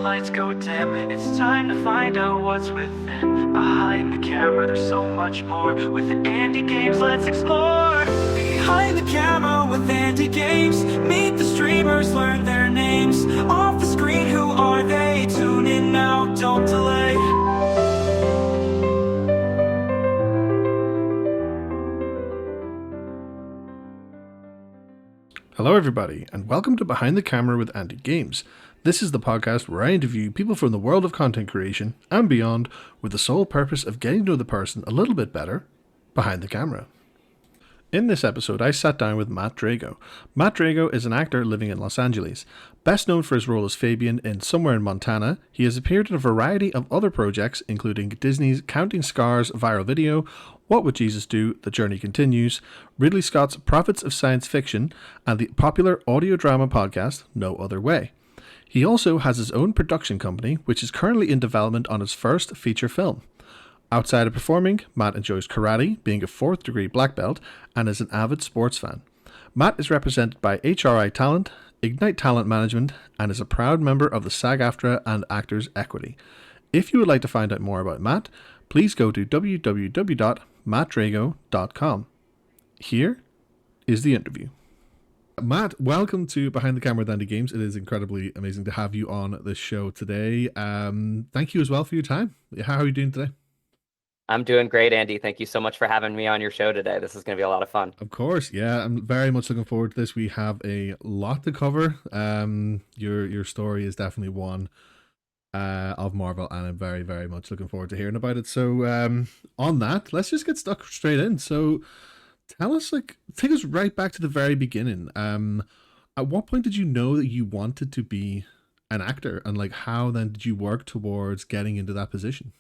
lights go dim, it's time to find out what's within. Behind the camera, there's so much more. With Andy Games, let's explore. Behind the camera with Andy Games, meet the streamers, learn their names. Off the screen, who are they? Tune in now, don't delay. Hello everybody, and welcome to Behind the Camera with Andy Games. This is the podcast where I interview people from the world of content creation and beyond with the sole purpose of getting to know the person a little bit better behind the camera. In this episode, I sat down with Matt Drago. Matt Drago is an actor living in Los Angeles. Best known for his role as Fabian in Somewhere in Montana, he has appeared in a variety of other projects, including Disney's Counting Scars viral video, What Would Jesus Do? The Journey Continues, Ridley Scott's Prophets of Science Fiction, and the popular audio drama podcast No Other Way. He also has his own production company, which is currently in development on his first feature film. Outside of performing, Matt enjoys karate, being a 4th degree black belt, and is an avid sports fan. Matt is represented by HRI Talent, Ignite Talent Management, and is a proud member of the SAG-AFTRA and Actors Equity. If you would like to find out more about Matt, please go to www.mattdrago.com. Here is the interview. Matt, welcome to Behind the Camera with Andy Games. It is incredibly amazing to have you on this show today. Thank you as well for your time. How are you doing today? I'm doing great, Andy. Thank you so much for having me on your show today. This is going to be a lot of fun. Of course, yeah. I'm very much looking forward to this. We have a lot to cover. Your story is definitely one of Marvel, and I'm very, very much looking forward to hearing about it. So on that, let's just get stuck straight in. So tell us, take us right back to the very beginning. At what point did you know that you wanted to be an actor, and how then did you work towards getting into that position?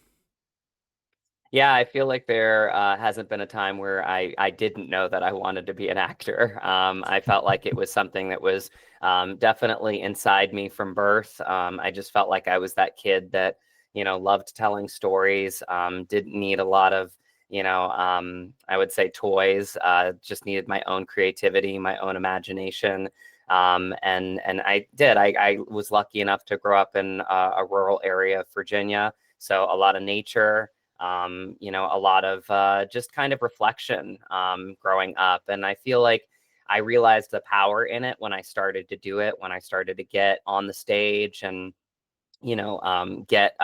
Yeah, I feel like there hasn't been a time where I didn't know that I wanted to be an actor. I felt like it was something that was definitely inside me from birth. I just felt like I was that kid that, loved telling stories, didn't need a lot of, I would say toys, just needed my own creativity, my own imagination. And I did. I was lucky enough to grow up in a rural area of Virginia. So a lot of nature. A lot of just kind of reflection growing up. And I feel like I realized the power in it when I started to do it, when I started to get on the stage and, get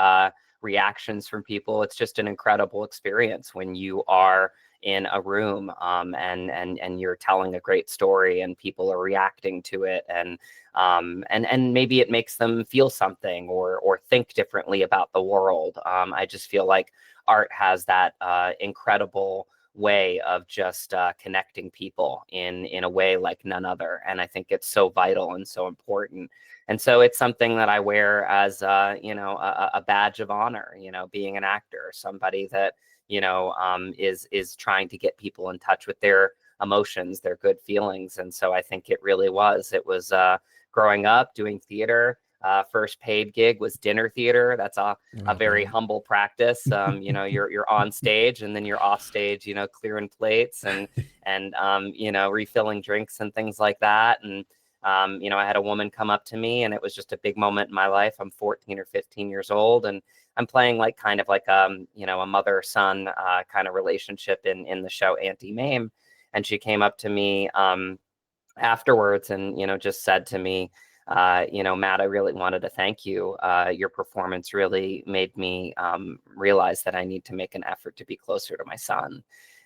reactions from people. It's just an incredible experience when you are in a room and you're telling a great story and people are reacting to it. And maybe it makes them feel something or think differently about the world. I just feel like art has that incredible way of just connecting people in a way like none other. And I think it's so vital and so important. And so it's something that I wear as, a badge of honor, being an actor, somebody that, is trying to get people in touch with their emotions, their good feelings. And so I think it really was. It was growing up doing theater. First paid gig was dinner theater. That's a very humble practice. You're on stage and then you're off stage, clearing plates and refilling drinks and things like that. And I had a woman come up to me, and it was just a big moment in my life. I'm 14 or 15 years old, and I'm playing a mother-son kind of relationship in the show Auntie Mame. And she came up to me afterwards and, just said to me, Matt, I really wanted to thank you. Your performance really made me realize that I need to make an effort to be closer to my son.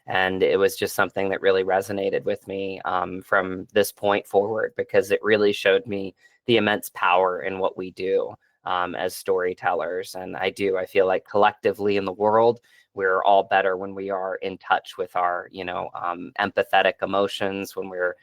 And it was just something that really resonated with me from this point forward, because it really showed me the immense power in what we do as storytellers. And I feel like collectively in the world, we're all better when we are in touch with our, empathetic emotions, when we're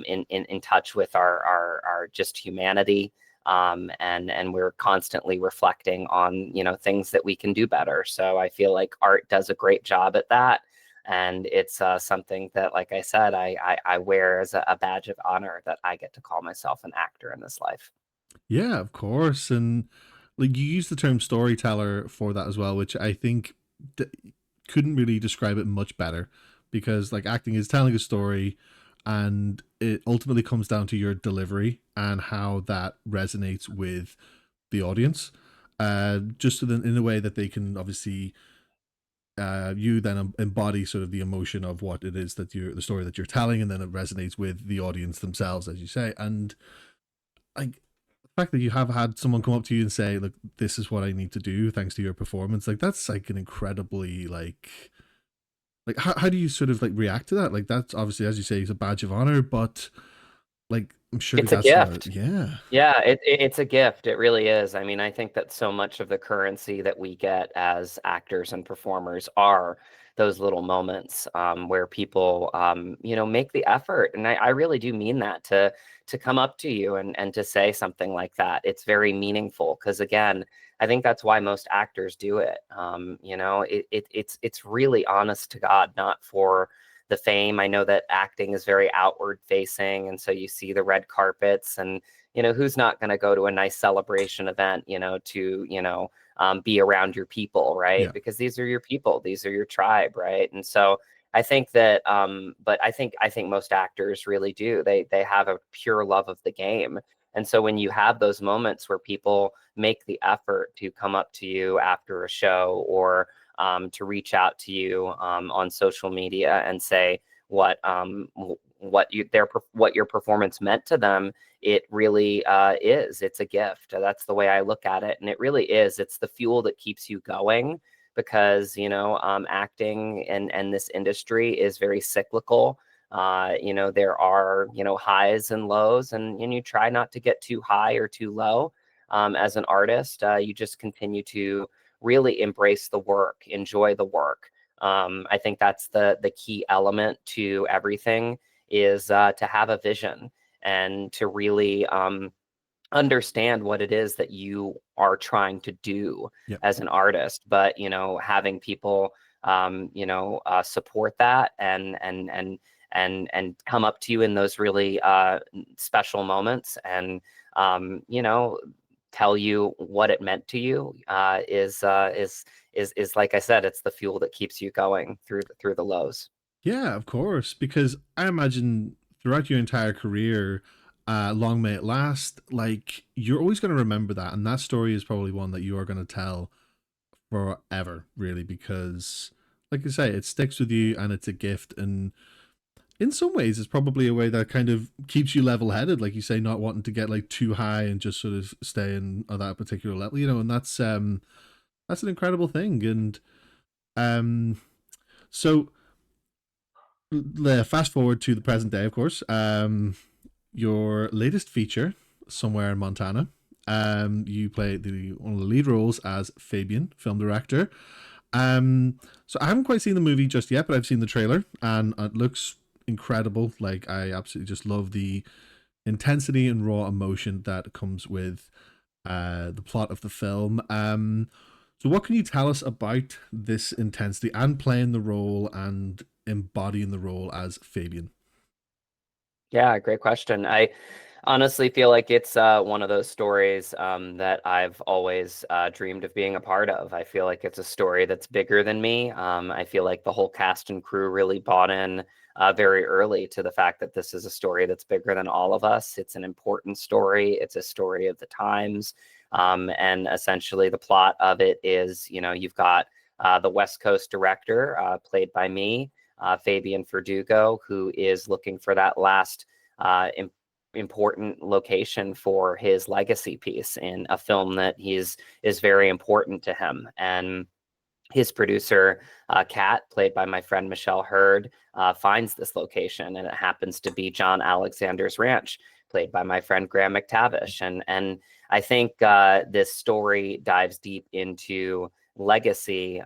in touch with our just humanity. And we're constantly reflecting on, things that we can do better. So I feel like art does a great job at that. And it's something that, like I said, I wear as a badge of honor that I get to call myself an actor in this life. Yeah, of course. And you use the term storyteller for that as well, which I think couldn't really describe it much better, because acting is telling a story, and it ultimately comes down to your delivery and how that resonates with the audience, just so that in a way that they can obviously you then embody sort of the emotion of what it is that the story that you're telling, and then it resonates with the audience themselves, as you say. And like the fact that you have had someone come up to you and say, "Look, this is what I need to do, thanks to your performance," like that's like an incredibly like how do you sort of like react to that? Like that's obviously, as you say, it's a badge of honor, but like I'm sure It's a that's not, gift. yeah, Yeah, it's a gift. It really is. I mean, I think that so much of the currency that we get as actors and performers are those little moments where people, make the effort. And I really do mean that to come up to you and to say something like that. It's very meaningful because again, I think that's why most actors do it. It's really honest to God, not for the fame. I know that acting is very outward facing, and so you see the red carpets, and who's not going to go to a nice celebration event, to be around your people, right? yeah, Because these are your people, these are your tribe, right? And so I think that, but I think most actors really do. They have a pure love of the game. And so when you have those moments where people make the effort to come up to you after a show or to reach out to you on social media and say what your performance meant to them, it really is. It's a gift. That's the way I look at it, and it really is. It's the fuel that keeps you going because acting and this industry is very cyclical. There are highs and lows, and you try not to get too high or too low. As an artist, you just continue to really embrace the work, enjoy the work. I think that's the key element to everything is to have a vision and to really understand what it is that you are trying to do yeah. as an artist. But having people support that and come up to you in those really special moments and tell you what it meant to you is like I said, it's the fuel that keeps you going through the lows. Yeah, of course. Because I imagine throughout your entire career, long may it last, like you're always going to remember that. And that story is probably one that you are going to tell forever, really, because, like you say, it sticks with you and it's a gift. And in some ways, it's probably a way that kind of keeps you level headed, like you say, not wanting to get like too high and just sort of staying at that particular level, and that's an incredible thing. And um, so fast forward to the present day, of course. Your latest feature, Somewhere in Montana. You play one of the lead roles as Fabian, film director. So I haven't quite seen the movie just yet, but I've seen the trailer and it looks incredible. Like I absolutely just love the intensity and raw emotion that comes with the plot of the film. So what can you tell us about this intensity and playing the role and embodying the role as Fabian? Yeah, great question. I honestly feel like it's one of those stories that I've always dreamed of being a part of. I feel like it's a story that's bigger than me. I feel like the whole cast and crew really bought in very early to the fact that this is a story that's bigger than all of us. It's an important story. It's a story of the times. And essentially, the plot of it is, you've got the West Coast director, played by me, Fabian Verdugo, who is looking for that last important location for his legacy piece in a film that is very important to him. And his producer, Kat, played by my friend Michelle Hurd, finds this location, and it happens to be John Alexander's ranch, played by my friend Graham McTavish. And I think this story dives deep into legacy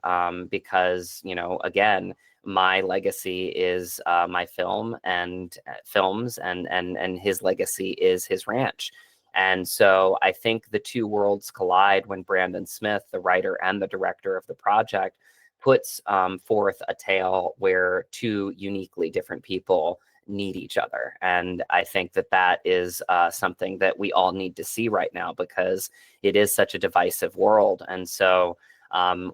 because, again, my legacy is my film and films, and his legacy is his ranch. And so I think the two worlds collide when Brandon Smith, the writer and the director of the project, puts forth a tale where two uniquely different people need each other. And I think that that is something that we all need to see right now because it is such a divisive world. And so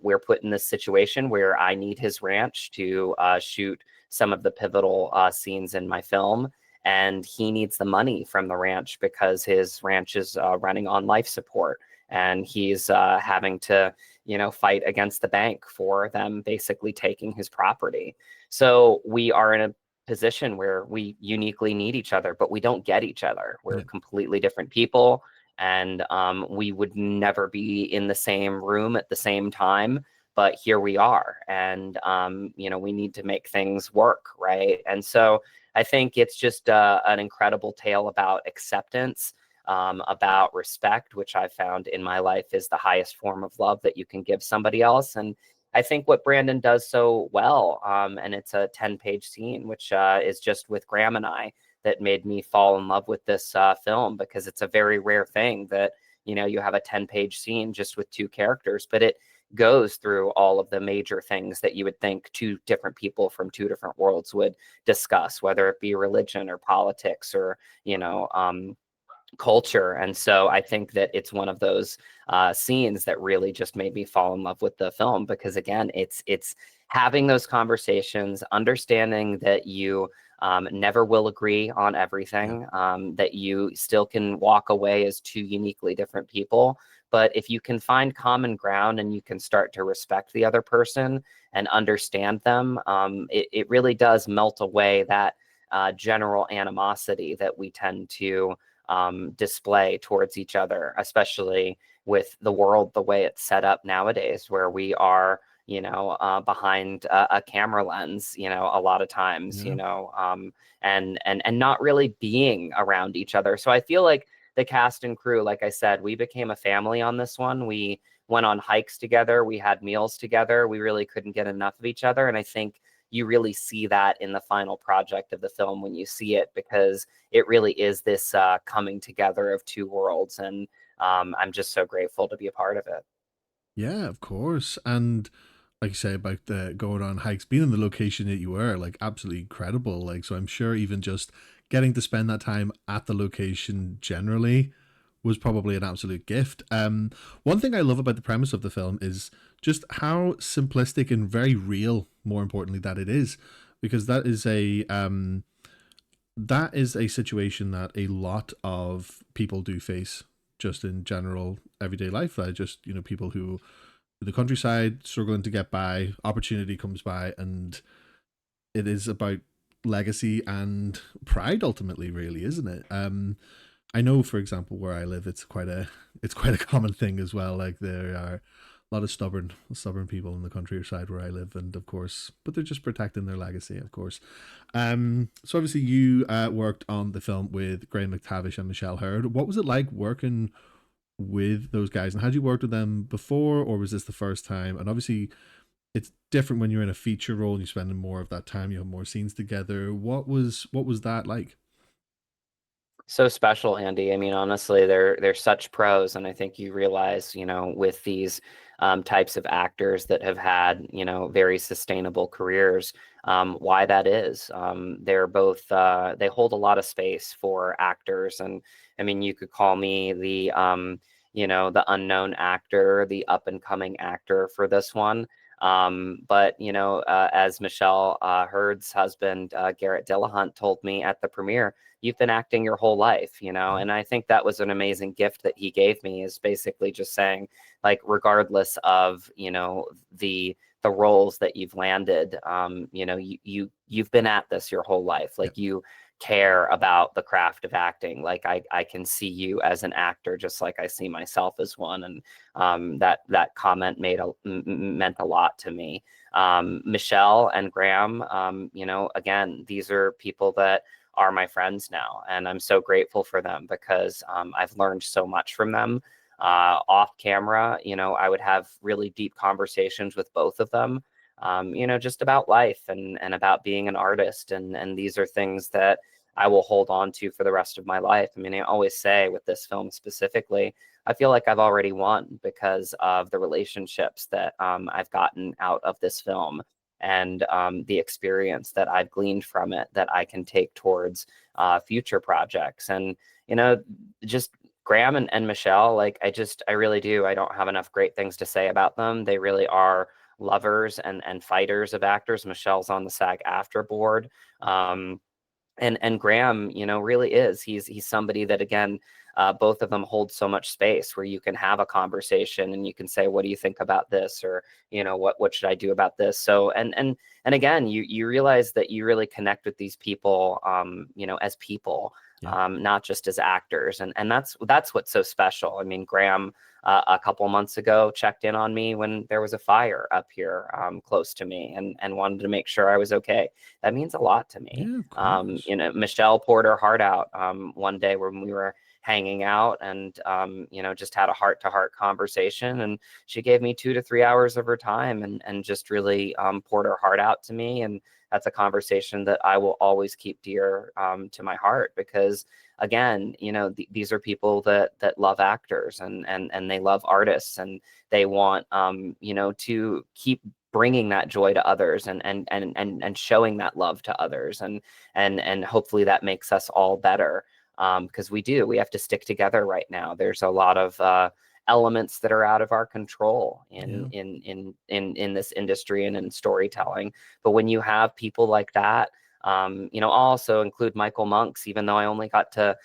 we're put in this situation where I need his ranch to shoot some of the pivotal scenes in my film. And he needs the money from the ranch because his ranch is running on life support. and he's having to, fight against the bank for them basically taking his property. So we are in a position where we uniquely need each other, but we don't get each other. We're Yeah. completely different people, and we would never be in the same room at the same time. But here we are, and we need to make things work, right? And so I think it's just an incredible tale about acceptance, about respect, which I found in my life is the highest form of love that you can give somebody else. And I think what Brandon does so well, and it's a 10-page scene, which is just with Graham and I, that made me fall in love with this film, because it's a very rare thing that, you have a 10-page scene just with two characters, but it goes through all of the major things that you would think two different people from two different worlds would discuss, whether it be religion or politics or, culture. And so I think that it's one of those scenes that really just made me fall in love with the film, because again, it's having those conversations, understanding that you never will agree on everything, that you still can walk away as two uniquely different people. But if you can find common ground and you can start to respect the other person and understand them, it really does melt away that general animosity that we tend to display towards each other, especially with the world the way it's set up nowadays, where we are, behind a camera lens, a lot of times, and not really being around each other. So I feel like the cast and crew, like I said, we became a family on this one. We went on hikes together. We had meals together. We really couldn't get enough of each other. And I think you really see that in the final project of the film when you see it, because it really is this coming together of two worlds. And I'm just so grateful to be a part of it. Yeah, of course. And like you say about the going on hikes, being in the location that you were, like absolutely incredible. Like, so I'm sure even just getting to spend that time at the location generally was probably an absolute gift. One thing I love about the premise of the film is just how simplistic and very real, more importantly, that it is, because that is a situation that a lot of people do face just in general everyday life. That just, people who in the countryside struggling to get by, opportunity comes by, and it is about legacy and pride ultimately, really, isn't it? I know, for example, where I live, it's quite a common thing as well. Like there are a lot of stubborn people in the countryside where I live, and of course, but they're just protecting their legacy, of course. So obviously, you worked on the film with Graham McTavish and Michelle Hurd. What was it like working with those guys, and had you worked with them before, or was this the first time? And obviously, it's different when you're in a feature role and you're spending more of that time. You have more scenes together. What was that like? So special, Andy. I mean, honestly, they're such pros, and I think you realize, with these types of actors that have had, very sustainable careers, why that is. They're both they hold a lot of space for actors, and I mean, you could call me the unknown actor, the up and coming actor for this one. But as Michelle Hurd's husband, Garrett Dillahunt, told me at the premiere, you've been acting your whole life, and I think that was an amazing gift that he gave me, is basically just saying, like, regardless of, the roles that you've landed, you've been at this your whole life. Like, you care about the craft of acting. Like, I can see you as an actor, just like I see myself as one. And that comment meant a lot to me. Michelle and Graham, again, these are people that are my friends now, and I'm so grateful for them, because I've learned so much from them. Off camera, I would have really deep conversations with both of them, just about life and about being an artist. And these are things that I will hold on to for the rest of my life. I mean, I always say with this film specifically, I feel like I've already won because of the relationships that I've gotten out of this film, and the experience that I've gleaned from it that I can take towards future projects. And, just Graham and Michelle, like, I really do. I don't have enough great things to say about them. They really are lovers and fighters of actors. Michelle's on the SAG-AFTRA board. And Graham, really is. He's somebody that, again, both of them hold so much space where you can have a conversation and you can say, what do you think about this? Or, what should I do about this? So, and again, you realize that you really connect with these people, as people, Yeah. not just as actors. And that's what's so special. I mean, Graham, a couple months ago, checked in on me when there was a fire up here, close to me, and wanted to make sure I was okay. That means a lot to me. Yeah, of course. Michelle poured her heart out, one day when we were hanging out, and just had a heart-to-heart conversation, and she gave me 2 to 3 hours of her time, and just really poured her heart out to me. And that's a conversation that I will always keep dear, to my heart, because again, these are people that love actors, and they love artists, and they want, to keep bringing that joy to others, and showing that love to others, and hopefully that makes us all better, because we have to stick together right now. There's a lot of elements that are out of our control Yeah. in this industry and in storytelling. But when you have people like that, I'll also include Michael Monks, even though I only got to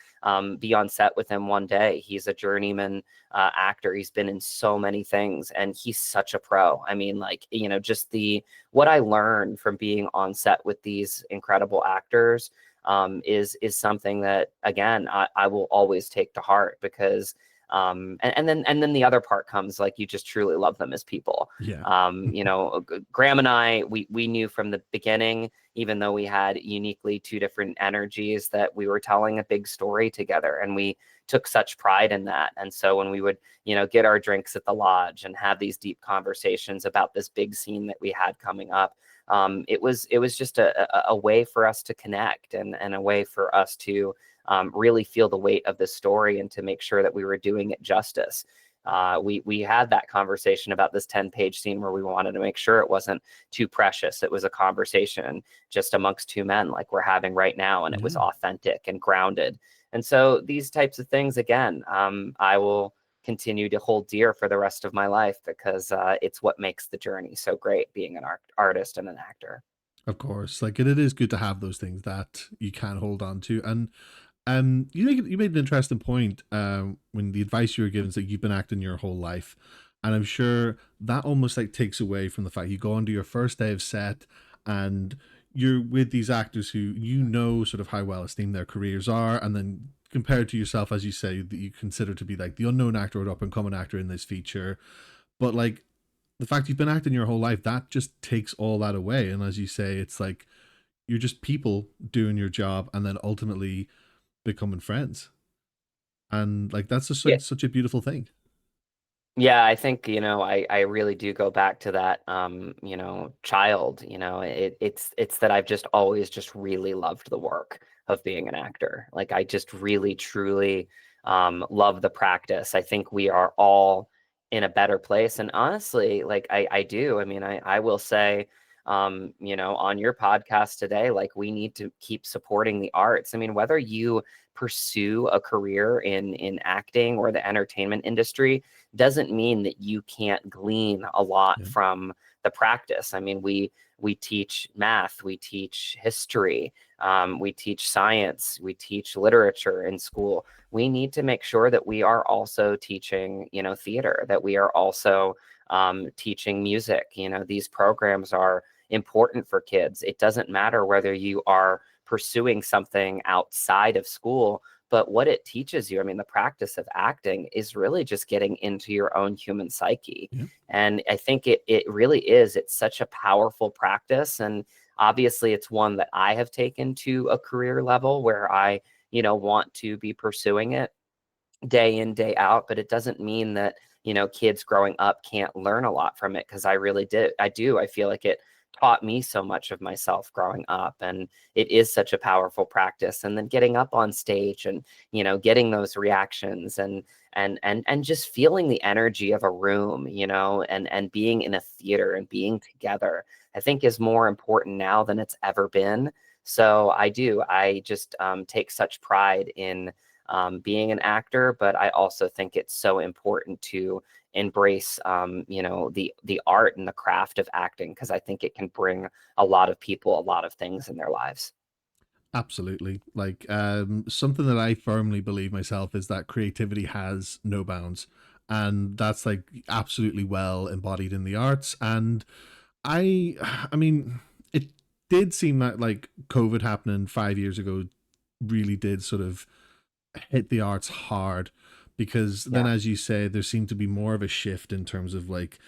be on set with him one day. He's a journeyman actor. He's been in so many things, and he's such a pro. I mean, like, just what I learned from being on set with these incredible actors, is something that, again, I will always take to heart, because and then the other part comes, like, you just truly love them as people. Yeah. Graham and I, we knew from the beginning, even though we had uniquely two different energies, that we were telling a big story together, and we took such pride in that. And so when we would, get our drinks at the lodge and have these deep conversations about this big scene that we had coming up, it was just a way for us to connect, and a way for us to really feel the weight of the story, and to make sure that we were doing it justice. We had that conversation about this 10-page scene where we wanted to make sure it wasn't too precious. It was a conversation just amongst two men, like we're having right now, and it was Yeah. authentic and grounded. And so these types of things, again, I will continue to hold dear for the rest of my life, because it's what makes the journey so great, being an artist and an actor. Of course. Like it is good to have those things that you can hold on to. And you made an interesting point when the advice you were given is that you've been acting your whole life, and I'm sure that almost like takes away from the fact you go onto your first day of set, and you're with these actors who sort of how well esteemed their careers are, and then compared to yourself, as you say, that you consider to be like the unknown actor or the up and coming actor in this feature, but like the fact you've been acting your whole life, that just takes all that away. And as you say, it's like you're just people doing your job, and then ultimately becoming friends, and like that's just Yeah. like such a beautiful thing. Yeah, I think, I really do go back to that, child. It's that I've just always just really loved the work of being an actor. Like, I just really truly love the practice. I think we are all in a better place. And honestly, like, I do. I mean, I will say, on your podcast today, like, we need to keep supporting the arts. I mean, whether you pursue a career in acting or the entertainment industry, doesn't mean that you can't glean a lot Yeah. from the practice. I mean, we teach math, we teach history, we teach science, we teach literature in school. We need to make sure that we are also teaching, theater, that we are also teaching music. These programs are important for kids. It doesn't matter whether you are pursuing something outside of school, but what it teaches you, I mean, the practice of acting is really just getting into your own human psyche. Yeah. And I think it really is. It's such a powerful practice. And obviously it's one that I have taken to a career level where I, want to be pursuing it day in, day out. But it doesn't mean that, kids growing up can't learn a lot from it, because I really did. I do. I feel like it taught me so much of myself growing up, and it is such a powerful practice. And then getting up on stage and, getting those reactions, and just feeling the energy of a room, and being in a theater and being together, I think is more important now than it's ever been. So I just take such pride in being an actor, but I also think it's so important to embrace, the art and the craft of acting, because I think it can bring a lot of people a lot of things in their lives. Absolutely. Like something that I firmly believe myself is that creativity has no bounds. And that's like absolutely well embodied in the arts. And I mean, it did seem that like COVID happening 5 years ago really did sort of hit the arts hard, because then, Yeah. as you say, there seemed to be more of a shift in terms of like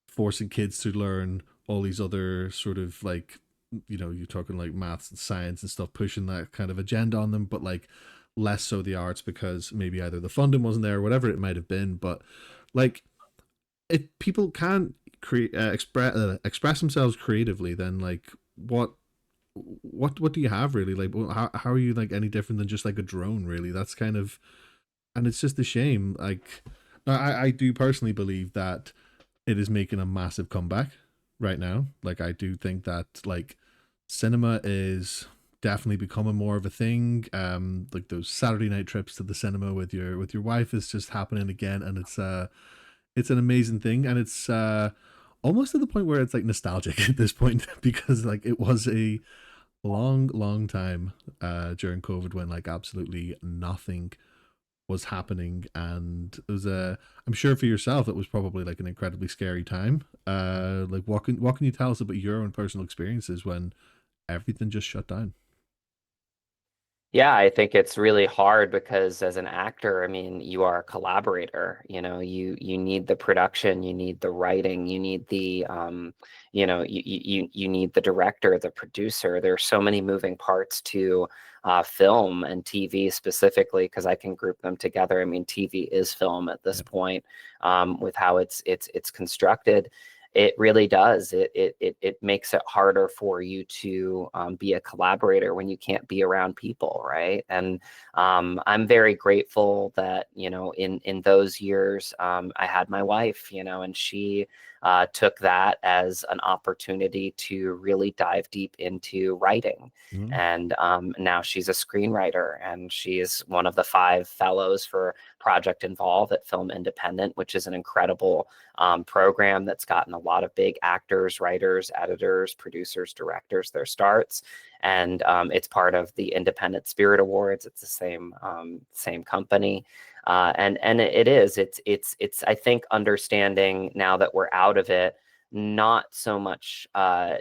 forcing kids to learn all these other sort of like, you're talking like maths and science and stuff, pushing that kind of agenda on them, but like less so the arts, because maybe either the funding wasn't there or whatever it might have been. But like, if people can't create express themselves creatively, then like what do you have really? Like, how are you like any different than just like a drone, really? That's kind of, and it's just a shame. Like, I do personally believe that it is making a massive comeback right now. Like, I do think that like cinema is definitely becoming more of a thing. Like those Saturday night trips to the cinema with your wife is just happening again, and it's an amazing thing, and it's almost to the point where it's like nostalgic at this point, because like it was a long time during COVID when like absolutely nothing was happening, and it was a, I'm sure for yourself it was probably like an incredibly scary time. Like what can you tell us about your own personal experiences when everything just shut down? Yeah, I think it's really hard because as an actor, I mean, you are a collaborator. You need the production, you need the writing, you need the you need the director, the producer. There's so many moving parts to film and TV specifically, because I can group them together. I mean, TV is film at this Yeah. point, with how it's constructed. It really does. It makes it harder for you to be a collaborator when you can't be around people, right? And I'm very grateful that, in those years, I had my wife, and she took that as an opportunity to really dive deep into writing. Mm. And now she's a screenwriter, and she is one of the 5 fellows for Project Involve at Film Independent, which is an incredible program that's gotten a lot of big actors, writers, editors, producers, directors their starts. And it's part of the Independent Spirit Awards. It's the same company. And it is. It's I think understanding now that we're out of it, not so much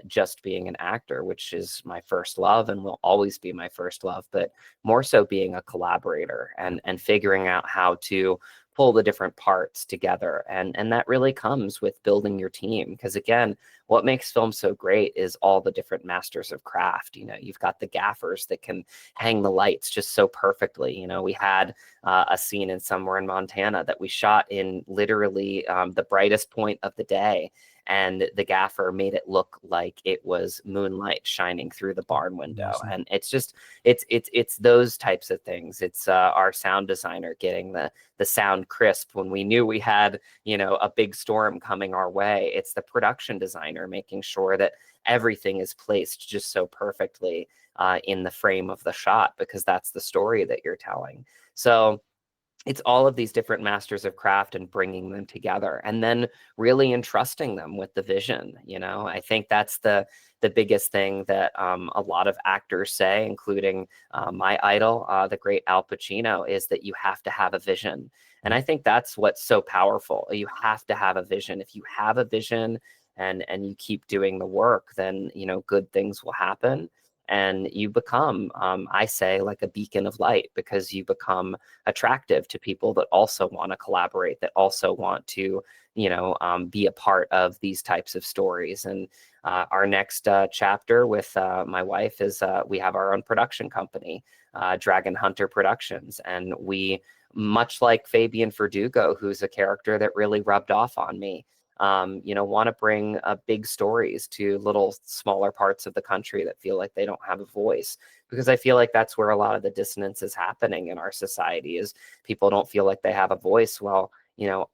just being an actor, which is my first love and will always be my first love, but more so being a collaborator and figuring out how to pull the different parts together. And that really comes with building your team. Because again, what makes film so great is all the different masters of craft. You've got the gaffers that can hang the lights just so perfectly. We had a scene in somewhere in Montana that we shot in literally the brightest point of the day, and the gaffer made it look like it was moonlight shining through the barn window. Awesome. And it's just it's those types of things. It's our sound designer getting the sound crisp when we knew we had a big storm coming our way. It's the production designer making sure that everything is placed just so perfectly in the frame of the shot, because that's the story that you're telling. So it's all of these different masters of craft and bringing them together, and then really entrusting them with the vision. I think that's the biggest thing that a lot of actors say, including my idol, the great Al Pacino, is that you have to have a vision. And Yeah. I think that's what's so powerful. You have to have a vision. If you have a vision and you keep doing the work, then good things will happen. And you become, I say, like a beacon of light, because you become attractive to people that also want to collaborate, that also want to, be a part of these types of stories. And our next chapter with my wife is we have our own production company, Dragon Hunter Productions. And we, much like Fabian Verdugo, who's a character that really rubbed off on me, want to bring big stories to little smaller parts of the country that feel like they don't have a voice. Because I feel like that's where a lot of the dissonance is happening in our society, is people don't feel like they have a voice. Well,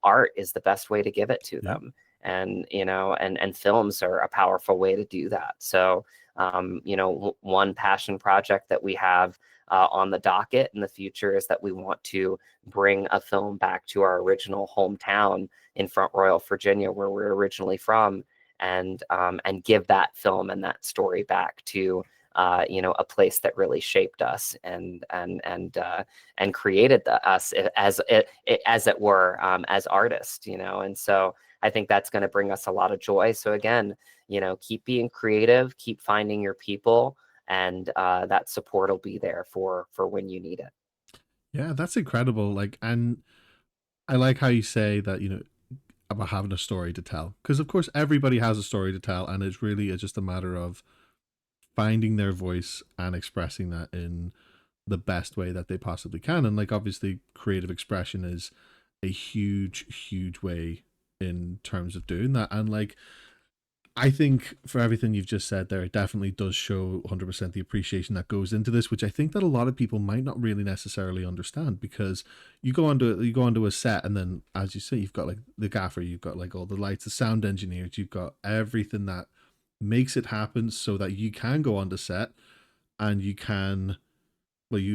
art is the best way to give it to Yeah. them. And, and films are a powerful way to do that. So, one passion project that we have on the docket in the future is that we want to bring a film back to our original hometown in Front Royal, Virginia, where we're originally from, and give that film and that story back to a place that really shaped us and created us as it were, as artists, and so I think that's going to bring us a lot of joy. So again, keep being creative, keep finding your people, and that support will be there for when you need it. Yeah, that's incredible. Like, and I like how you say that, about having a story to tell. Because, of course, everybody has a story to tell, and it's really just a matter of finding their voice and expressing that in the best way that they possibly can. And, like, obviously, creative expression is a huge, huge way in terms of doing that. And, like, I think for everything you've just said there, it definitely does show 100% the appreciation that goes into this, which I think that a lot of people might not really necessarily understand, because you go onto a set, and then, as you say, you've got like the gaffer, you've got like all the lights, the sound engineers, you've got everything that makes it happen so that you can go onto set and you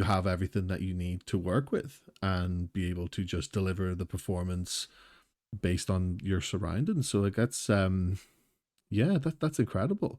have everything that you need to work with and be able to just deliver the performance based on your surroundings. So like yeah, that's incredible.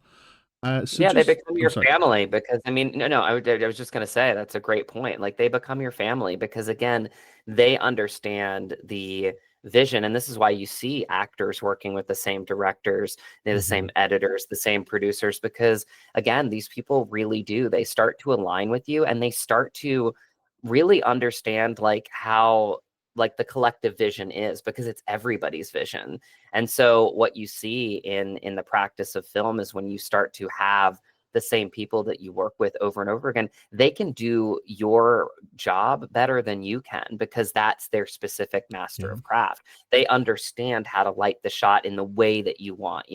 So Yeah, they just, become I'm your sorry. family because I mean, no, I was just going to say that's a great point. Like they become your family because again, they understand the vision, and this is why you see actors working with the same directors, the Hmm. same editors, the same producers, because again, these people really do. They start to align with you, and they start to really understand like how like the collective vision is because it's everybody's vision. And so what you see in the practice of film is when you start to have the same people that you work with over and over again, they can do your job better than you can because that's their specific master Yeah. of craft. They understand how to light the shot in the way that you want,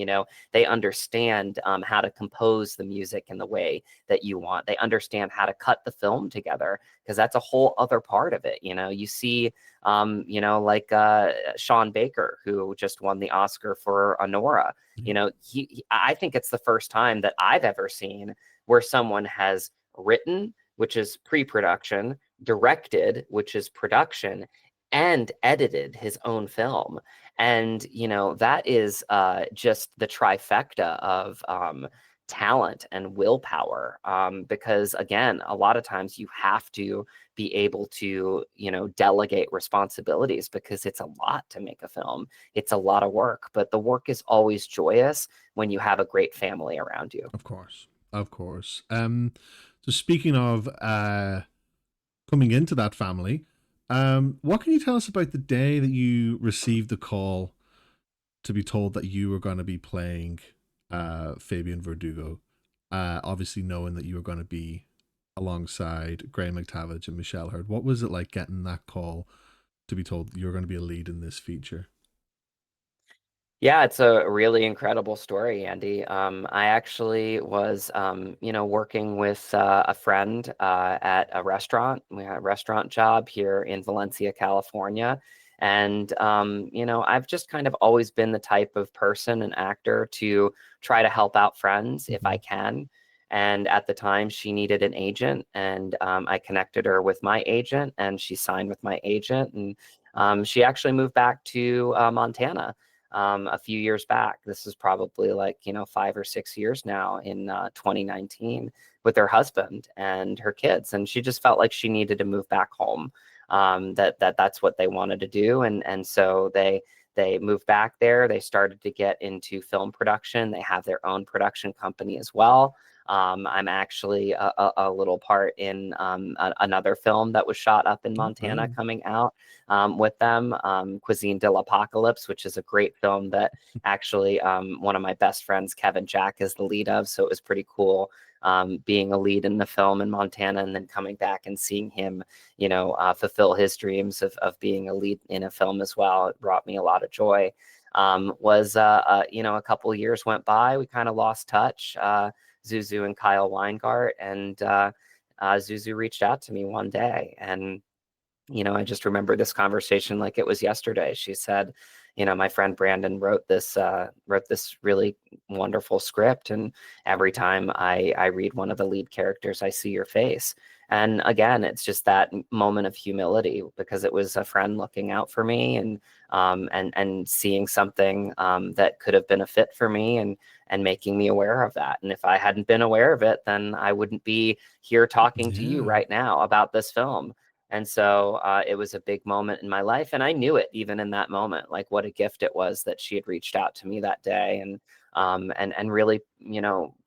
they understand how to compose the music in the way that you want. They understand how to cut the film together because that's a whole other part of it. You see like Sean Baker, who just won the Oscar for Honora. I think it's the first time that I've ever seen where someone has written, which is pre-production, directed, which is production, and edited his own film. And, that is just the trifecta of talent and willpower. Because again, a lot of times you have to be able to, delegate responsibilities because it's a lot to make a film. It's a lot of work, but the work is always joyous when you have a great family around you. Of course. Of course. So speaking of coming into that family, what can you tell us about the day that you received the call to be told that you were going to be playing Fabian Verdugo? Obviously knowing that you were going to be alongside Graham McTavish and Michelle Hurd. What was it like getting that call to be told you're going to be a lead in this feature? Yeah, it's a really incredible story, Andy. I actually was, working with a friend at a restaurant. We had a restaurant job here in Valencia, California. And, I've just kind of always been the type of person and actor to try to help out friends if Mm-hmm. I can. And at the time, she needed an agent, and I connected her with my agent, and she signed with my agent. And she actually moved back to Montana a few years back. This is probably like, 5 or 6 years now in 2019 with her husband and her kids. And she just felt like she needed to move back home. That's what they wanted to do. And so they moved back there. They started to get into film production. They have their own production company as well. I'm actually a little part in another film that was shot up in Oh, Montana brilliant. coming out with them, Cuisine de l'Apocalypse, which is a great film that actually one of my best friends, Kevin Jack, is the lead of. So it was pretty cool being a lead in the film in Montana and then coming back and seeing him, fulfill his dreams of being a lead in a film as well. It brought me a lot of joy. A couple of years went by. We kind of lost touch. Zuzu and Kyle Weingart, and Zuzu reached out to me one day, and I just remember this conversation like it was yesterday. She said, my friend Brandon wrote this really wonderful script, and every time I read one of the lead characters, I see your face. And again, it's just that moment of humility, because it was a friend looking out for me, and seeing something that could have been a fit for me, and making me aware of that. And if I hadn't been aware of it, then I wouldn't be here talking to you Yeah. right now about this film. And so it was a big moment in my life. And I knew it even in that moment, like what a gift it was that she had reached out to me that day, and really,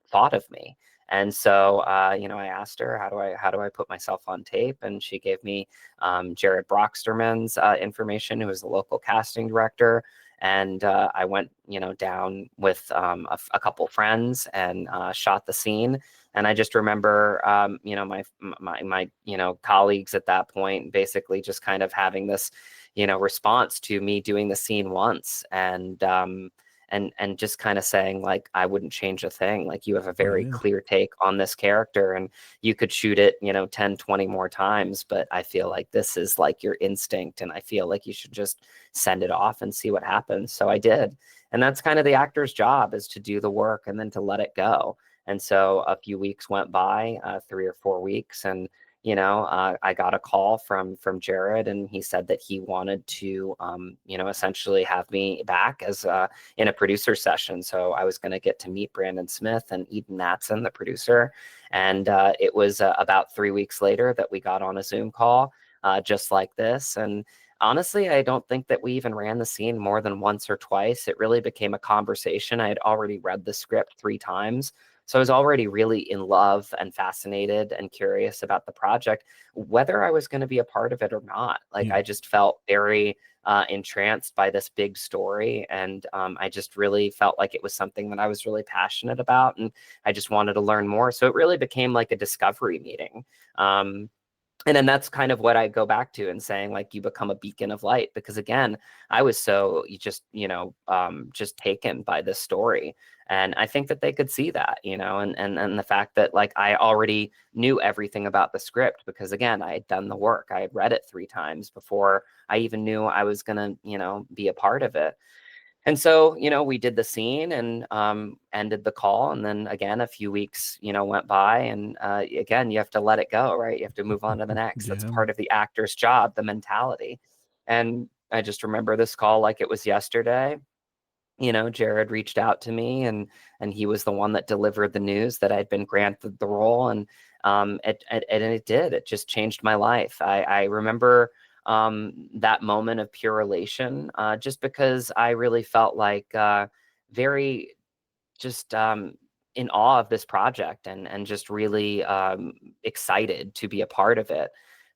thought of me. And so, I asked her, how do I put myself on tape? And she gave me Jared Broxterman's information, who was the local casting director. And I went, down with a couple friends, and shot the scene. And I just remember, my colleagues at that point basically just kind of having this, response to me doing the scene once, and just kind of saying, like, I wouldn't change a thing. Like, you have a very Brilliant. clear take on this character, and you could shoot it, 10, 20 more times, but I feel like this is like your instinct, and I feel like you should just send it off and see what happens. So I did. And that's kind of the actor's job, is to do the work and then to let it go. And so a few weeks went by, 3 or 4 weeks, and I got a call from Jared, and he said that he wanted to, essentially have me back as in a producer session. So I was going to get to meet Brandon Smith and Eden Matson, the producer, and it was about 3 weeks later that we got on a Zoom call, just like this. And honestly, I don't think that we even ran the scene more than once or twice. It really became a conversation. I had already read the script 3 times. So I was already really in love and fascinated and curious about the project, whether I was going to be a part of it or not. Like, Yeah. I just felt very entranced by this big story. And I just really felt like it was something that I was really passionate about. And I just wanted to learn more. So it really became like a discovery meeting. And then that's kind of what I go back to, and saying, like, you become a beacon of light, because again, I was so just taken by this story. And I think that they could see that, and the fact that, like, I already knew everything about the script, because again, I had done the work. I had read it 3 times before I even knew I was gonna, be a part of it. And so, we did the scene, and ended the call. And then again, a few weeks, went by, and again, you have to let it go, right? You have to move on to the next. That's Yeah. part of the actor's job, the mentality. And I just remember this call like it was yesterday. Jared reached out to me, and he was the one that delivered the news that I'd been granted the role. And it did. It just changed my life. I remember that moment of pure elation, just because I really felt like very just in awe of this project, and just really excited to be a part of it.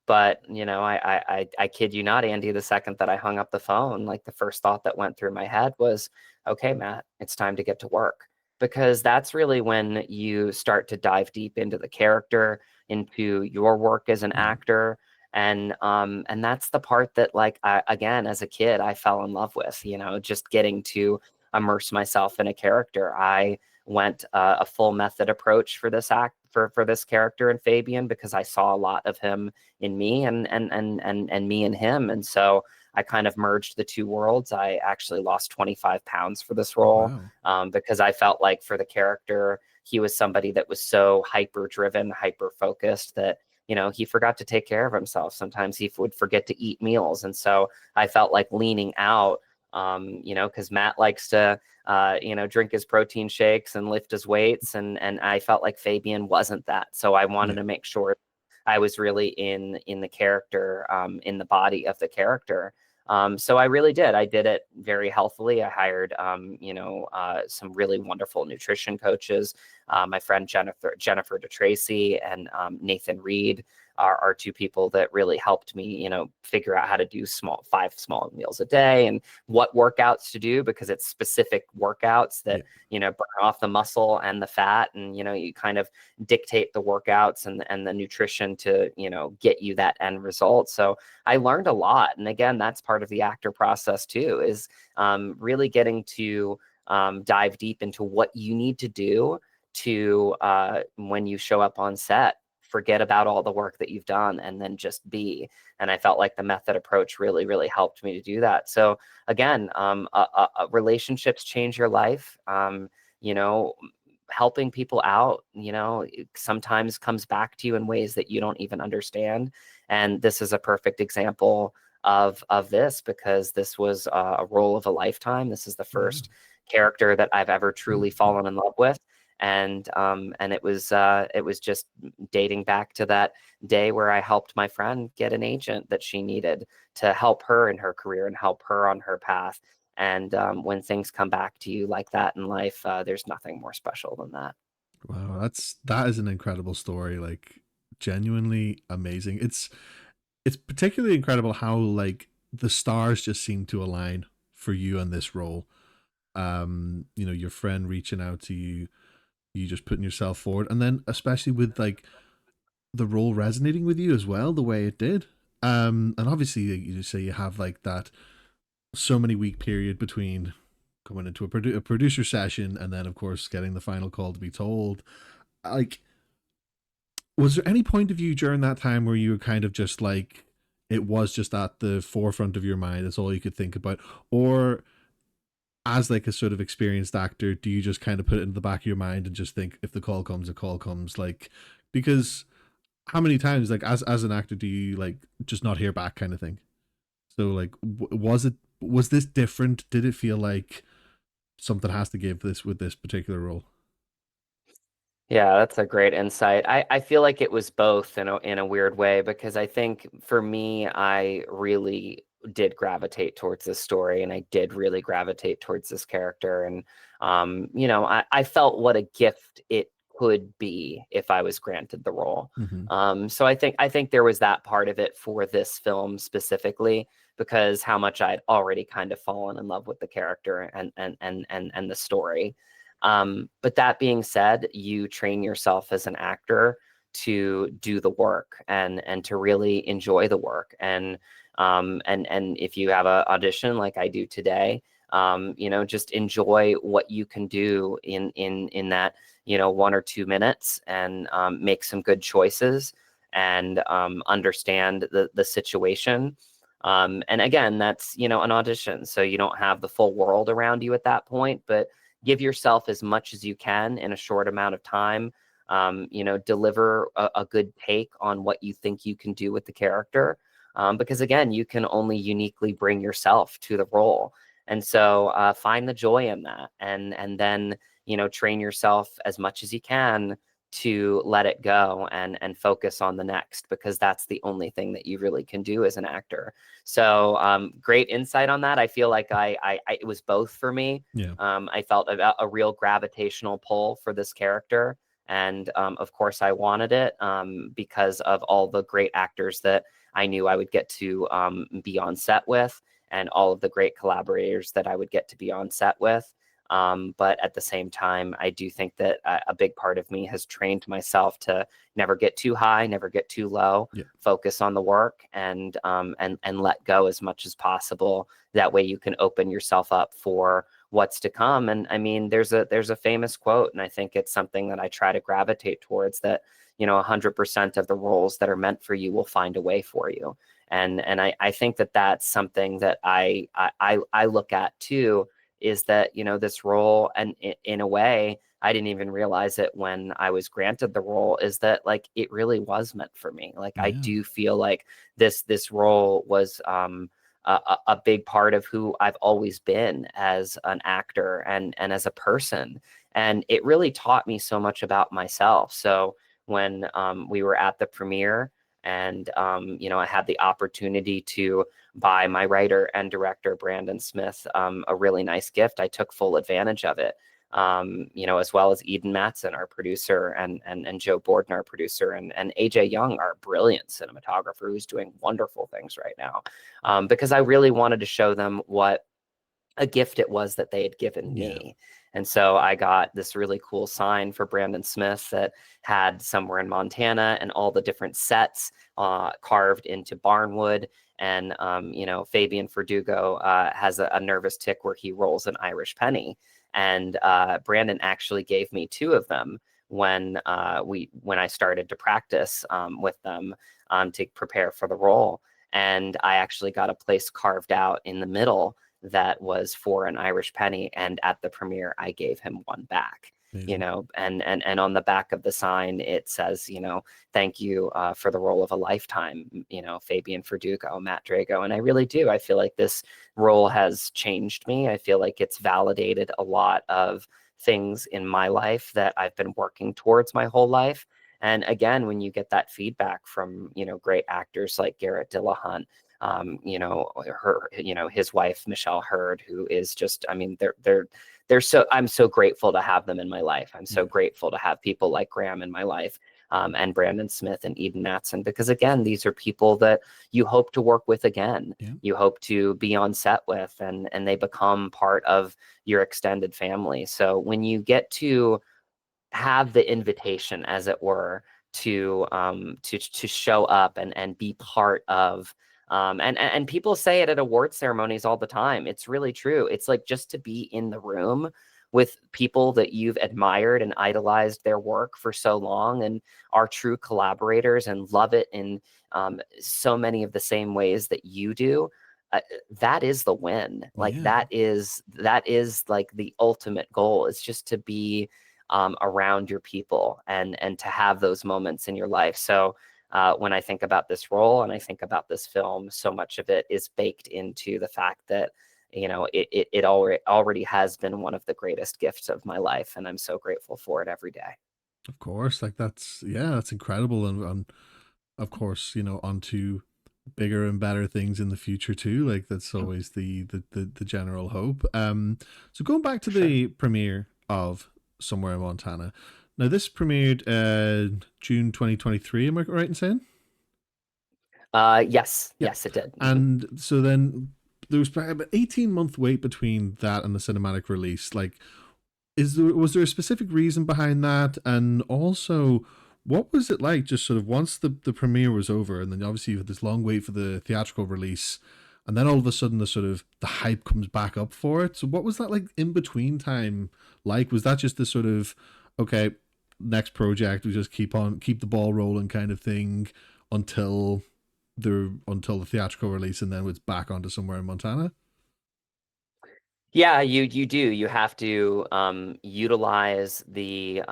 But I kid you not, Andy, the second that I hung up the phone, like, the first thought that went through my head was, okay, Matt, it's time to get to work. Because that's really when you start to dive deep into the character, into your work as an Yeah. actor. And that's the part that, like, again, as a kid, I fell in love with, just getting to immerse myself in a character. I went a full method approach for this for this character in Fabian, because I saw a lot of him in me, and me in him. And so I kind of merged the two worlds. I actually lost 25 pounds for this Oh, role, wow. because I felt like, for the character, he was somebody that was so hyper driven, hyper focused, that he forgot to take care of himself. Sometimes he would forget to eat meals. And so I felt like leaning out, because Matt likes to, drink his protein shakes and lift his weights. And I felt like Fabian wasn't that. So I wanted Yeah. to make sure I was really in the character, in the body of the character. So I really did. I did it very healthily. I hired, some really wonderful nutrition coaches. My friend Jennifer DeTracy, and Nathan Reed are two people that really helped me, figure out how to do 5 small meals a day, and what workouts to do, because it's specific workouts that, Yeah. burn off the muscle and the fat. And, you kind of dictate the workouts and the nutrition to, get you that end result. So I learned a lot. And again, that's part of the actor process too, is really getting to dive deep into what you need to do to, when you show up on set, forget about all the work that you've done and then just be. And I felt like the method approach really, really helped me to do that. So again, relationships change your life. You know, helping people out, you know, sometimes comes back to you in ways that you don't even understand. And this is a perfect example of this, because this was a role of a lifetime. This is the first character that I've ever truly fallen in love with. And it was just dating back to that day where I helped my friend get an agent that she needed to help her in her career and help her on her path. And when things come back to you like that in life, there's nothing more special than that. Wow, that is an incredible story. Like, genuinely amazing. It's particularly incredible how like the stars just seem to align for you in this role. You know, your friend reaching out to you, you just putting yourself forward, and then especially with like the role resonating with you as well, the way it did. And obviously you say you have like that so many week period between coming into a producer session and then of course getting the final call to be told. Like, was there any point of you during that time where you were kind of just like, it was just at the forefront of your mind, that's all you could think about? Or as like a sort of experienced actor, do you just kind of put it in the back of your mind and just think, if the call comes, a call comes? Like, because how many times, like as an actor, do you like just not hear back, kind of thing? So like, was this different? Did it feel like something has to give this with this particular role? Yeah, that's a great insight. I feel like it was both in a weird way, because I think for me, I really did gravitate towards this story, and I did really gravitate towards this character. And you know, I felt what a gift it could be if I was granted the role. Mm-hmm. So I think there was that part of it for this film specifically, because how much I'd already kind of fallen in love with the character and the story. But that being said, you train yourself as an actor to do the work and to really enjoy the work. And if you have an audition like I do today, you know, just enjoy what you can do in that, you know, 1 or 2 minutes, and make some good choices, and understand the situation. And again, that's, you know, an audition, so you don't have the full world around you at that point, but give yourself as much as you can in a short amount of time. You know, deliver a good take on what you think you can do with the character. Because again, you can only uniquely bring yourself to the role. And so find the joy in that, and then, you know, train yourself as much as you can to let it go and focus on the next, because that's the only thing that you really can do as an actor. So great insight on that. I feel like it was both for me. Yeah. I felt a real gravitational pull for this character. And of course I wanted it because of all the great actors that I knew I would get to be on set with, and all of the great collaborators that I would get to be on set with. But at the same time, I do think that a big part of me has trained myself to never get too high, never get too low, Yeah. focus on the work, and let go as much as possible. That way you can open yourself up for what's to come. And I mean, there's a famous quote, and I think it's something that I try to gravitate towards, that, you know, 100% of the roles that are meant for you will find a way for you. And I think that that's something that I look at too, is that, you know, this role, and in a way, I didn't even realize it when I was granted the role, is that like it really was meant for me. Like, I Yeah. do feel like this role was a big part of who I've always been as an actor and as a person. And it really taught me so much about myself. So when we were at the premiere, and you know, I had the opportunity to buy my writer and director Brandon Smith a really nice gift, I took full advantage of it. You know, as well as Eden Matson, our producer, and Joe Borden, our producer, and AJ Young, our brilliant cinematographer, who's doing wonderful things right now. Because I really wanted to show them what a gift it was that they had given Yeah. me. And so I got this really cool sign for Brandon Smith that had Somewhere in Montana and all the different sets carved into barnwood. And, you know, Fabian Verdugo has a nervous tick where he rolls an Irish penny. And Brandon actually gave me 2 of them, when I started to practice with them to prepare for the role. And I actually got a place carved out in the middle that was for an Irish penny. And at the premiere, I gave him one back. You Amazing. know, and on the back of the sign, it says, you know, thank you for the role of a lifetime, you know, Fabian Verdugo, Matt Drago. And I really do. I feel like this role has changed me. I feel like it's validated a lot of things in my life that I've been working towards my whole life. And again, when you get that feedback from, you know, great actors like Garrett Dillahunt, you know, his wife, Michelle Hurd, who is just, I mean, they're so, I'm so grateful to have them in my life. I'm so grateful to have people like Graham in my life, and Brandon Smith and Eden Matson, because again, these are people that you hope to work with again. Yeah. You hope to be on set with, and they become part of your extended family. So when you get to have the invitation, as it were, to show up and be part of, and people say it at award ceremonies all the time. It's really true. It's like just to be in the room with people that you've admired and idolized their work for so long and are true collaborators and love it in so many of the same ways that you do. That is the win. Like Yeah. that is like the ultimate goal, is just to be around your people and to have those moments in your life. So when I think about this role and I think about this film, so much of it is baked into the fact that, you know, it already has been one of the greatest gifts of my life, and I'm so grateful for it every day. Of course. Like that's incredible. And of course, you know, onto bigger and better things in the future too. Like that's always the general hope. So going back to Sure. the premiere of Somewhere in Montana. Now this premiered June 2023, am I right in saying? Yes, Yeah. yes, it did. And so then there was about 18-month wait between that and the cinematic release. Like, was there a specific reason behind that? And also, what was it like just sort of once the premiere was over, and then obviously you had this long wait for the theatrical release, and then all of a sudden the hype comes back up for it. So what was that like in between time like? Was that just this sort of, okay, next project, we just keep the ball rolling kind of thing until the theatrical release, and then it's back onto Somewhere in Montana? Yeah, you do. You have to utilize the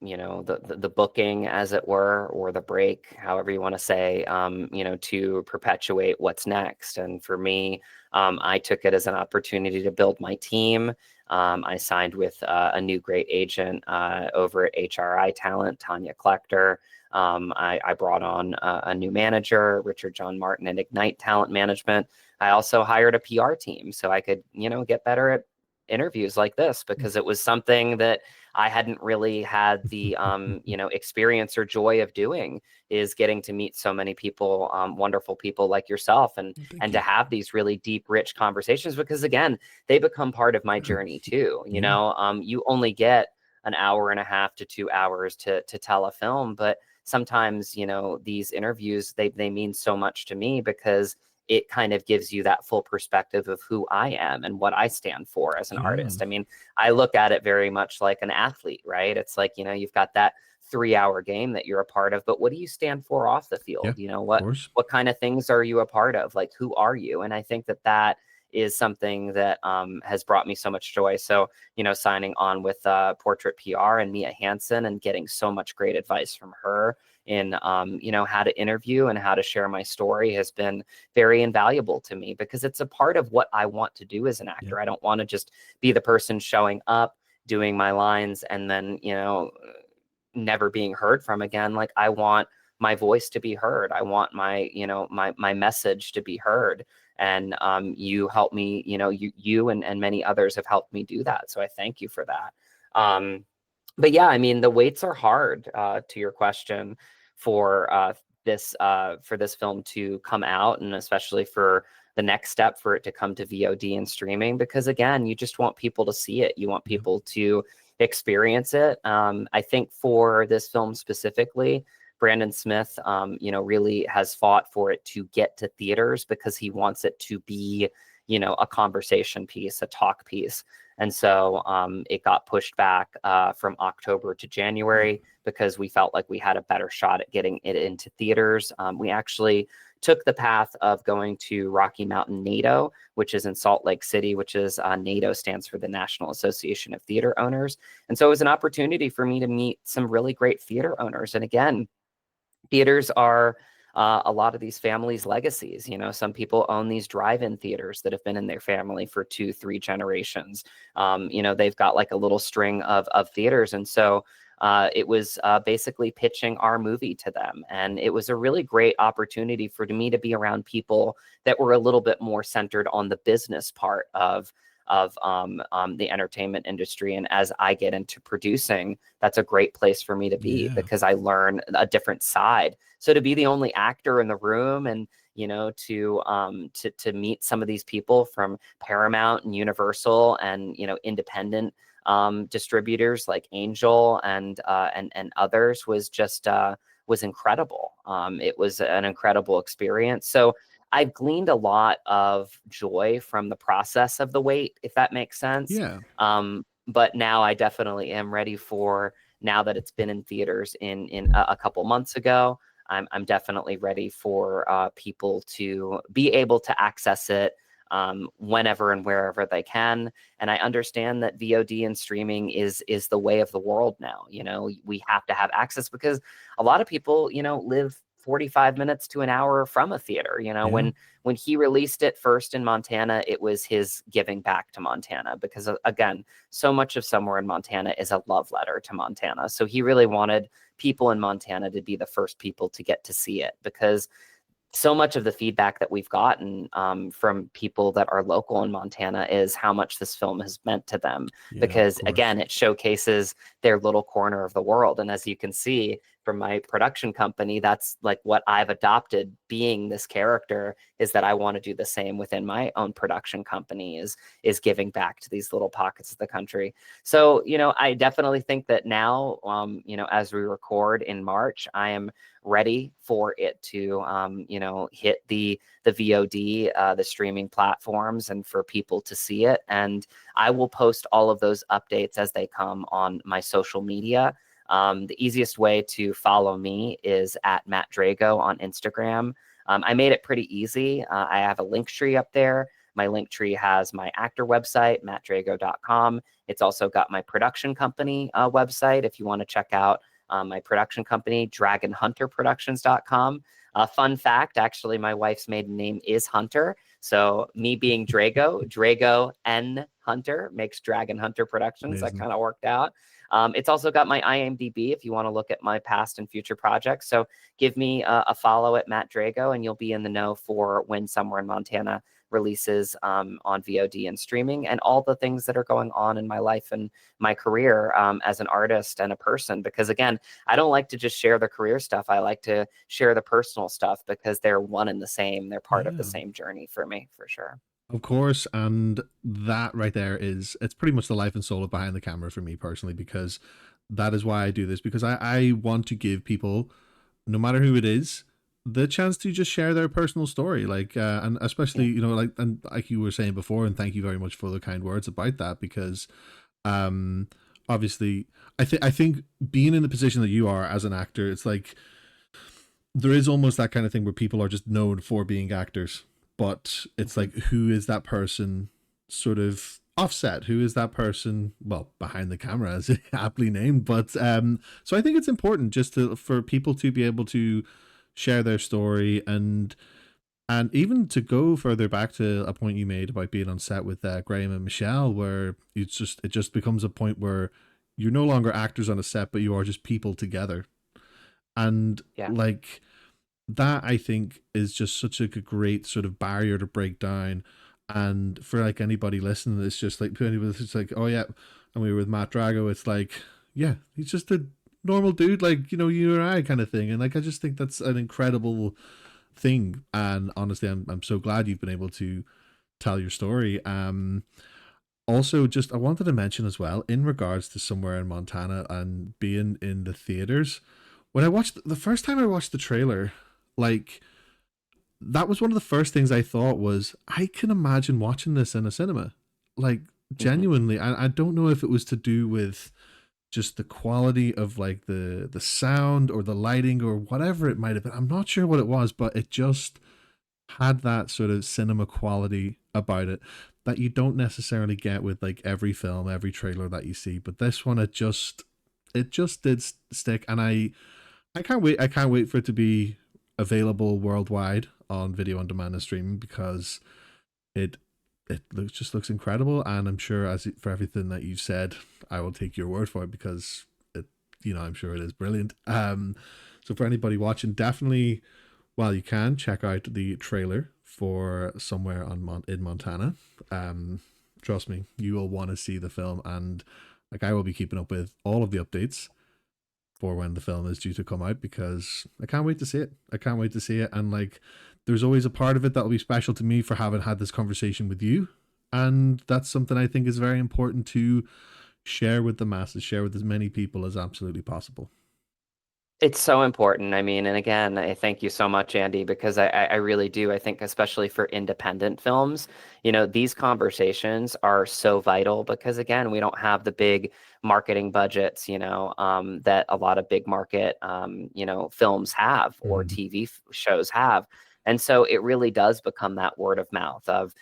you know, the booking, as it were, or the break, however you want to say, you know, to perpetuate what's next. And for me, I took it as an opportunity to build my team. I signed with a new great agent over at HRI Talent, Tanya Klechter. I brought on a new manager, Richard John Martin, at Ignite Talent Management. I also hired a PR team so I could, you know, get better at interviews like this, because it was something that I hadn't really had the, you know, experience or joy of doing, is getting to meet so many people, wonderful people like yourself, Thank and to you. have these really deep, rich conversations, because again, they become part of my journey too. You Yeah. know, you only get an hour and a half to 2 hours to tell a film, but sometimes, you know, these interviews, they mean so much to me, because it kind of gives you that full perspective of who I am and what I stand for as an Yeah. artist. I mean, I look at it very much like an athlete, right? It's like, you know, you've got that 3 hour game that you're a part of, but what do you stand for off the Yeah. field? You know, Of course. what kind of things are you a part of? Like, who are you? And I think that that is something that has brought me so much joy. So, you know, signing on with Portrait PR and Mia Hansen, and getting so much great advice from her in, you know, how to interview and how to share my story has been very invaluable to me, because it's a part of what I want to do as an Yeah. actor. I don't want to just be the person showing up, doing my lines, and then, you know, never being heard from again. Like, I want my voice to be heard. I want my, you know, my message to be heard. And you help me, you know, you and many others have helped me do that. So I thank you for that. But yeah, I mean, the weights are hard, to your question, for this film to come out, and especially for the next step for it to come to VOD and streaming, because again, you just want people to see it. You want Yeah. people to experience it. I think for this film specifically, Brandon Smith, you know, really has fought for it to get to theaters, because he wants it to be, you know, a conversation piece, a talk piece. And so it got pushed back from October to January because we felt like we had a better shot at getting it into theaters. We actually took the path of going to Rocky Mountain NATO, which is in Salt Lake City, which is NATO stands for the National Association of Theater Owners. And so it was an opportunity for me to meet some really great theater owners. And again, theaters are a lot of these families' legacies. You know, some people own these drive-in theaters that have been in their family for 2-3 generations. You know, they've got like a little string of theaters. And so it was basically pitching our movie to them. And it was a really great opportunity for me to be around people that were a little bit more centered on the business part of the entertainment industry. And as I get into producing, that's a great place for me to be because I learn a different side. So to be the only actor in the room and, you know, to meet some of these people from Paramount and Universal and, you know, independent distributors like Angel and others was just was incredible. It was an incredible experience. So I've gleaned a lot of joy from the process of the wait, if that makes sense. Yeah. But now I definitely am ready for, now that it's been in theaters in a couple months ago, I'm definitely ready for people to be able to access it whenever and wherever they can. And I understand that VOD and streaming is the way of the world now. You know, we have to have access because a lot of people, you know, live 45 minutes to an hour from a theater. You know, when he released it first in Montana, it was his giving back to Montana because, again, so much of Somewhere in Montana is a love letter to Montana. So he really wanted people in Montana to be the first people to get to see it, because so much of the feedback that we've gotten from people that are local in Montana is how much this film has meant to them, because again, it showcases their little corner of the world. And as you can see from my production company, that's like what I've adopted, being this character, is that I want to do the same within my own production company, is giving back to these little pockets of the country. So, you know, I definitely think that now, you know, as we record in March, I am ready for it to, you know, hit the VOD, the streaming platforms, and for people to see it. And I will post all of those updates as they come on my social media. The easiest way to follow me is at Matt Drago on Instagram. I made it pretty easy. I have a link tree up there. My link tree has my actor website, mattdrago.com. It's also got my production company website if you want to check out my production company, dragonhunterproductions.com. Fun fact, actually, my wife's maiden name is Hunter. So me being Drago, Drago N Hunter makes Dragon Hunter Productions. Amazing. That kind of worked out. It's also got my IMDb if you want to look at my past and future projects. So give me a follow at Matt Drago, and you'll be in the know for when Somewhere in Montana releases on VOD and streaming, and all the things that are going on in my life and my career as an artist and a person. Because again, I don't like to just share the career stuff. I like to share the personal stuff because they're one and the same. They're part of the same journey for me, for sure. Of course, and that right there it's pretty much the life and soul of Behind the Camera for me personally, because that is why I do this, because I want to give people, no matter who it is, the chance to just share their personal story, like and especially you know, like you were saying before, and thank you very much for the kind words about that, because obviously I think being in the position that you are as an actor, it's like there is almost that kind of thing where people are just known for being actors. But it's like, who is that person sort of offset? Who is that person, well, behind the camera, as aptly named? But so I think it's important just for people to be able to share their story, and even to go further back to a point you made about being on set with Graham and Michelle, where it just becomes a point where you're no longer actors on a set, but you are just people together. And like, that I think is just such a great sort of barrier to break down. And for like anybody listening, it's just like, it's like, oh yeah, and we were with Matt Drago, it's like, yeah, he's just a normal dude, like, you know, you or I kind of thing. And like, I just think that's an incredible thing. And honestly, I'm so glad you've been able to tell your story. Also, just I wanted to mention as well, in regards to Somewhere in Montana and being in the theaters, when I watched the first time I watched the trailer, like, that was one of the first things I thought was, I can imagine watching this in a cinema. Like, genuinely, I don't know if it was to do with just the quality of like the sound or the lighting or whatever it might have been. I'm not sure what it was, but it just had that sort of cinema quality about it that you don't necessarily get with like every film, every trailer that you see. But this one, it just did stick, and I can't wait. I can't wait for it to be available worldwide on video on demand and streaming, because it just looks incredible. And I'm sure, as for everything that you've said, I will take your word for it, because it, I'm sure it is brilliant. So for anybody watching, definitely, while you can, check out the trailer for Somewhere in Montana. Trust me, you will want to see the film, and like, I will be keeping up with all of the updates for when the film is due to come out, because I can't wait to see it. I can't wait to see it. And like, there's always a part of it that will be special to me for having had this conversation with you. And that's something I think is very important to share with the masses, share with as many people as absolutely possible. It's so important. I mean, and again, I thank you so much, Andy, because I really do. I think, especially for independent films, these conversations are so vital because, again, we don't have the big marketing budgets, that a lot of big market, films have, or Mm. TV shows have. And so it really does become that word of mouth of,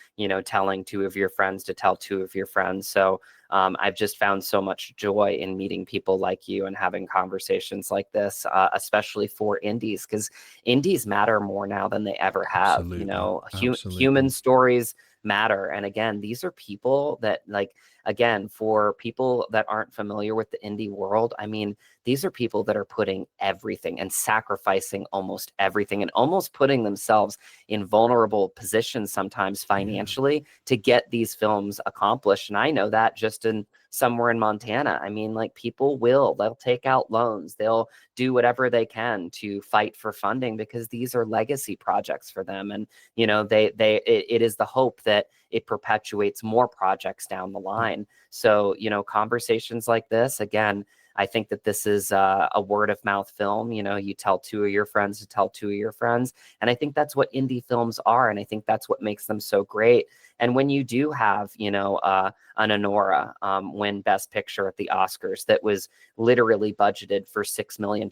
telling two of your friends to tell two of your friends. So I've just found so much joy in meeting people like you and having conversations like this, especially for indies, because indies matter more now than they ever have. Absolutely. Human Absolutely. stories matter. And again, these are people that, like, again, for people that aren't familiar with the indie world, I mean, these are people that are putting everything and sacrificing almost everything and almost putting themselves in vulnerable positions sometimes Yeah. financially to get these films accomplished. And I know that just in somewhere in Montana. I mean, like, they'll take out loans, they'll do whatever they can to fight for funding, because these are legacy projects for them. And, it is the hope that it perpetuates more projects down the Yeah. line. So, conversations like this, again, I think that this is a word of mouth film. You tell two of your friends to tell two of your friends. And I think that's what indie films are. And I think that's what makes them so great. And when you do have, an Honora win Best Picture at the Oscars that was literally budgeted for $6 million,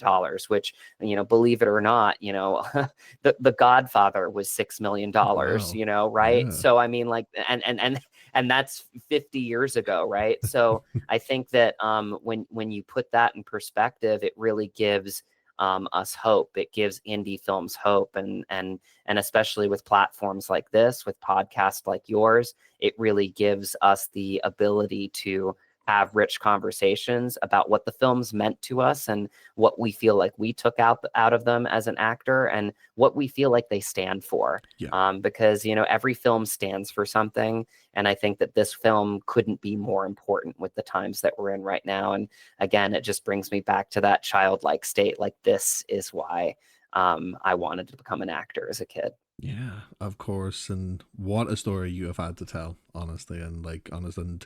which, believe it or not, the Godfather was $6 million, Wow. right? Yeah. So I mean, like, and that's 50 years ago, right? So I think that when you put that in perspective, it really gives us hope. It gives indie films hope, and especially with platforms like this, with podcasts like yours, it really gives us the ability to have rich conversations about what the films meant to us and what we feel like we took out of them as an actor and what we feel like they stand for. Yeah. Because every film stands for something, and I think that this film couldn't be more important with the times that we're in right now. And again, it just brings me back to that childlike state. Like, this is why I wanted to become an actor as a kid. Yeah, of course. And what a story you have had to tell, honestly. And like, honest, and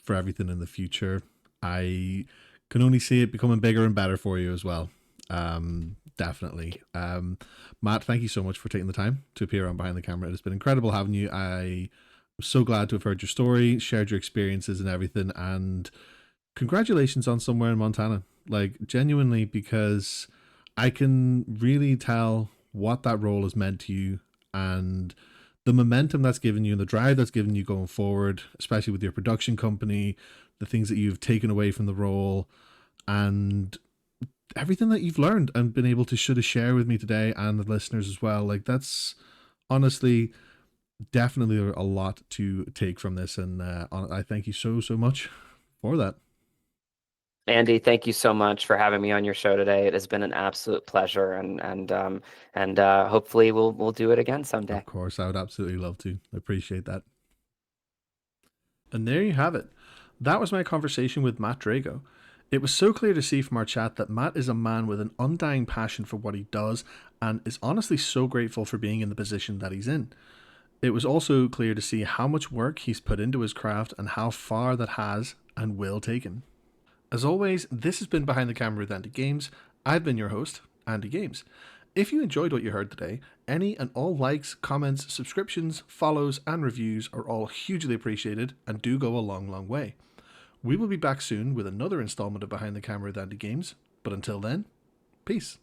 for everything in the future, I can only see it becoming bigger and better for you as well. Definitely. Matt, thank you so much for taking the time to appear on Behind the Camera. It has been incredible having you. I'm so glad to have heard your story, shared your experiences and everything. And congratulations on Somewhere in Montana. Like, genuinely, because I can really tell what that role has meant to you, and the momentum that's given you and the drive that's given you going forward, especially with your production company, the things that you've taken away from the role, and everything that you've learned and been able to sort of share with me today and the listeners as well. Like, that's honestly definitely a lot to take from this. And I thank you so, so much for that. Andy, thank you so much for having me on your show today. It has been an absolute pleasure, and hopefully we'll do it again someday. Of course, I would absolutely love to. I appreciate that. And there you have it. That was my conversation with Matt Drago. It was so clear to see from our chat that Matt is a man with an undying passion for what he does and is honestly so grateful for being in the position that he's in. It was also clear to see how much work he's put into his craft and how far that has and will take him. As always, this has been Behind the Camera with Andy Games. I've been your host, Andy Games. If you enjoyed what you heard today, any and all likes, comments, subscriptions, follows, and reviews are all hugely appreciated and do go a long, long way. We will be back soon with another installment of Behind the Camera with Andy Games, but until then, peace.